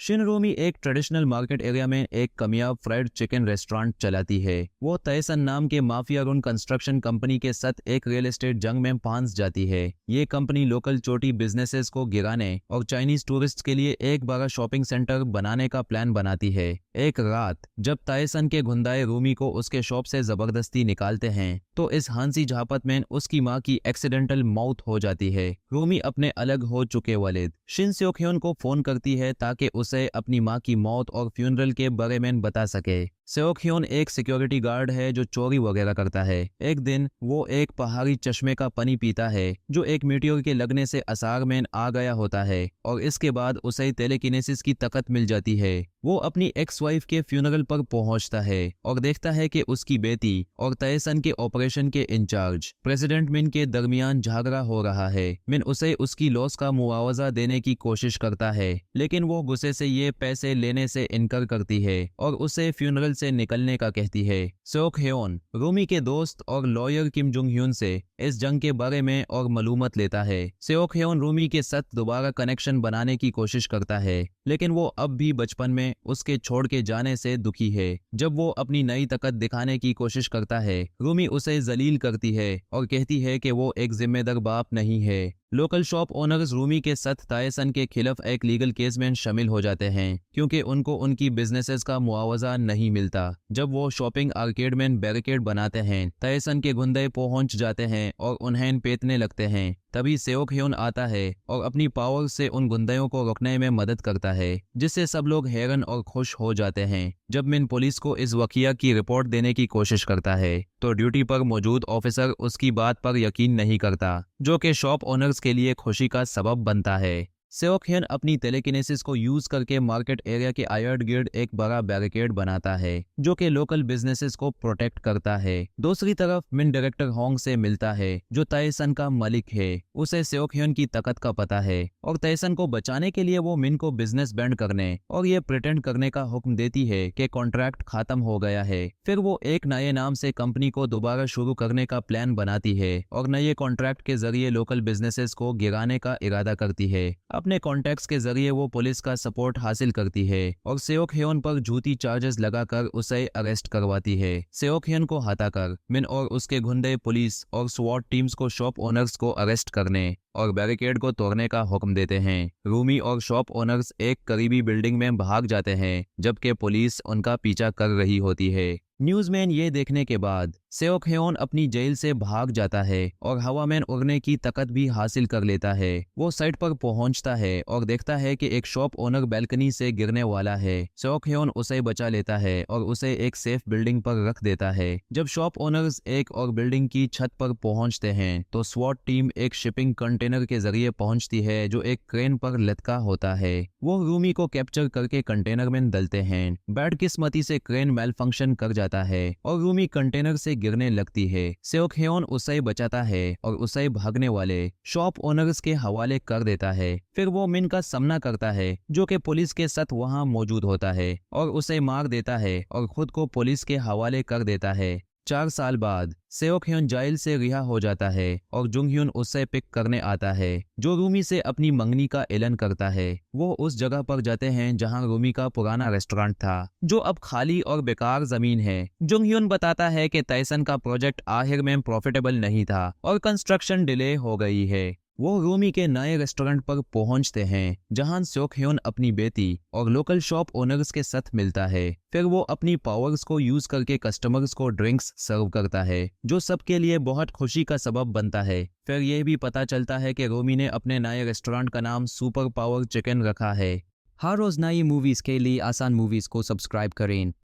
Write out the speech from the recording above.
Shin रोमी एक traditional market area में एक कामयाब फ्राइड चिकन रेस्टोरेंट चलाती है। वो तयसन नाम के माफिया रुन कंस्ट्रक्शन कंपनी के साथ एक रियल एस्टेट जंग में फंस जाती है। ये कंपनी लोकल छोटी बिजनेसेस को गिराने और चाइनीज टूरिस्ट के लिए एक बड़ा शॉपिंग सेंटर बनाने का प्लान बनाती है। एक रात जब तायसन के गुंडाए रूमी को उसके शॉप से जबरदस्ती निकालते हैं तो इस हांसी झापत में उसकी मां की एक्सीडेंटल मौत हो जाती है। रूमी अपने अलग हो चुके वालिद शिन सेओक्योन को फोन करती है ताकि उसे अपनी मां की मौत और फ्यूनरल के बारे में बता सके। सेओक्योन एक सिक्योरिटी गार्ड है जो चोरी वगैरह करता है। एक दिन वो एक पहाड़ी चश्मे का पानी पीता है जो एक मीटियोर के लगने से असार में आ गया होता है और इसके बाद उसे टेलेकिनेसिस की ताकत मिल जाती है। वो अपनी एक्स वाइफ के फ्यूनरल पर पहुंचता है और देखता है कि उसकी बेटी और तयसन के ऑपरेशन के इंचार्ज प्रेसिडेंट मिन के दरमियान झगड़ा हो रहा है। मिन उसे उसकी लॉस का मुआवजा देने की कोशिश करता है लेकिन वो गुस्से से ये पैसे लेने से इनकार करती है और उसे फ्यूनरल से निकलने का कहती है। सेओक्योन रूमी के दोस्त और लॉयर किम जुंग ह्यून से इस जंग के बारे में और मालूमात लेता है। सेओक्योन रूमी के साथ दोबारा कनेक्शन बनाने की कोशिश करता है लेकिन वो अब भी बचपन में उसके छोड़ के जाने से दुखी है। जब वो अपनी नई ताकत दिखाने की कोशिश करता है रूमी उसे जलील करती है और कहती है कि वो एक जिम्मेदार बाप नहीं है। लोकल शॉप ओनर्स रूमी के साथ तायसन के खिलाफ एक लीगल केस में शामिल हो जाते हैं क्योंकि उनको उनकी बिजनेसेस का मुआवजा नहीं मिलता। जब वो शॉपिंग आर्केड में बैरिकेड बनाते हैं तायसन के गुंडे पहुंच जाते हैं और उन्हें पेटने लगते हैं। तभी सेओक्योन आता है और अपनी पावर से उन गुंडों को रोकने में मदद करता है जिससे सब लोग हैरान और खुश हो जाते हैं। जब मिन पुलिस को इस वाकया की रिपोर्ट देने की कोशिश करता है तो ड्यूटी पर मौजूद ऑफिसर उसकी बात पर यकीन नहीं करता जो कि शॉप ओनर्स के लिए खुशी का सबब बनता है। सेओक्योन अपनी टेलेकिनेसिस को यूज करके मार्केट एरिया के आयर्ड गिर्ड एक बड़ा बैरिकेड बनाता है जो कि लोकल बिजनेसेस को प्रोटेक्ट करता है। दूसरी तरफ मिन डायरेक्टर होंग से मिलता है जो तायसन का मालिक है। उसे सेओक्योन की ताकत का पता है और तायसन को बचाने के लिए वो मिन को बिजनेस बैंड करने और ये प्रिटेंड करने का हुक्म देती है कि कॉन्ट्रैक्ट खत्म हो गया है। फिर वो एक नए नाम से कंपनी को दोबारा शुरू करने का प्लान बनाती है और नए कॉन्ट्रैक्ट के जरिए लोकल बिजनेसेस को गिराने का इरादा करती है। अपने कॉन्टैक्ट्स के जरिए वो पुलिस का सपोर्ट हासिल करती है और सेओक्योन पर झूठी चार्जेस लगाकर उसे अरेस्ट करवाती है। सेओक्योन को हटाकर मिन और उसके गुंडे पुलिस और स्वॉट टीम्स को शॉप ओनर्स को अरेस्ट करने और बैरिकेड को तोड़ने का हुक्म देते हैं। रूमी और शॉप ओनर्स एक करीबी बिल्डिंग में भाग जाते हैं जबकि पुलिस उनका पीछा कर रही होती है। न्यूज़मैन ये देखने के बाद सेओक्योन अपनी जेल से भाग जाता है और हवा में उड़ने की ताकत भी हासिल कर लेता है। वो साइट पर पहुंचता है और देखता है कि एक शॉप ओनर बैल्कनी से गिरने वाला है। सेओक्योन उसे बचा लेता है और उसे एक सेफ बिल्डिंग पर रख देता है। जब शॉप ओनर्स एक और बिल्डिंग की छत पर पहुंचते हैं तो स्वॉट टीम एक शिपिंग कंटेनर के जरिए पहुंचती है जो एक क्रेन पर लटका होता है। वो रूमी को कैप्चर करके कंटेनर में डलते हैं। बदकिस्मती से क्रेन मेल फंक्शन कर जाता है और रूमी कंटेनर से गिरने लगती है। सेओक्योन उसे बचाता है और उसे भागने वाले शॉप ओनर्स के हवाले कर देता है। फिर वो मिन का सामना करता है जो कि पुलिस के साथ वहां मौजूद होता है और उसे मार देता है और खुद को पुलिस के हवाले कर देता है। 4 साल बाद सेओक्योन जेल से रिहा हो जाता है और जुंग ह्यून उससे पिक करने आता है जो रूमी से अपनी मंगनी का ऐलान करता है। वो उस जगह पर जाते हैं जहां रूमी का पुराना रेस्टोरेंट था जो अब खाली और बेकार जमीन है। जुंग ह्यून बताता है कि तायसन का प्रोजेक्ट आखिर में प्रॉफिटेबल नहीं था और कंस्ट्रक्शन डिले हो गई है। वो रूमी के नए रेस्टोरेंट पर पहुंचते हैं जहां सेओक्योन अपनी बेटी और लोकल शॉप ओनर्स के साथ मिलता है। फिर वो अपनी पावर्स को यूज करके कस्टमर्स को ड्रिंक्स सर्व करता है जो सबके लिए बहुत खुशी का सबब बनता है। फिर यह भी पता चलता है कि रूमी ने अपने नए रेस्टोरेंट का नाम सुपर पावर चिकन रखा है। हर रोज नई मूवीज के लिए आसान मूवीज को सब्सक्राइब करें।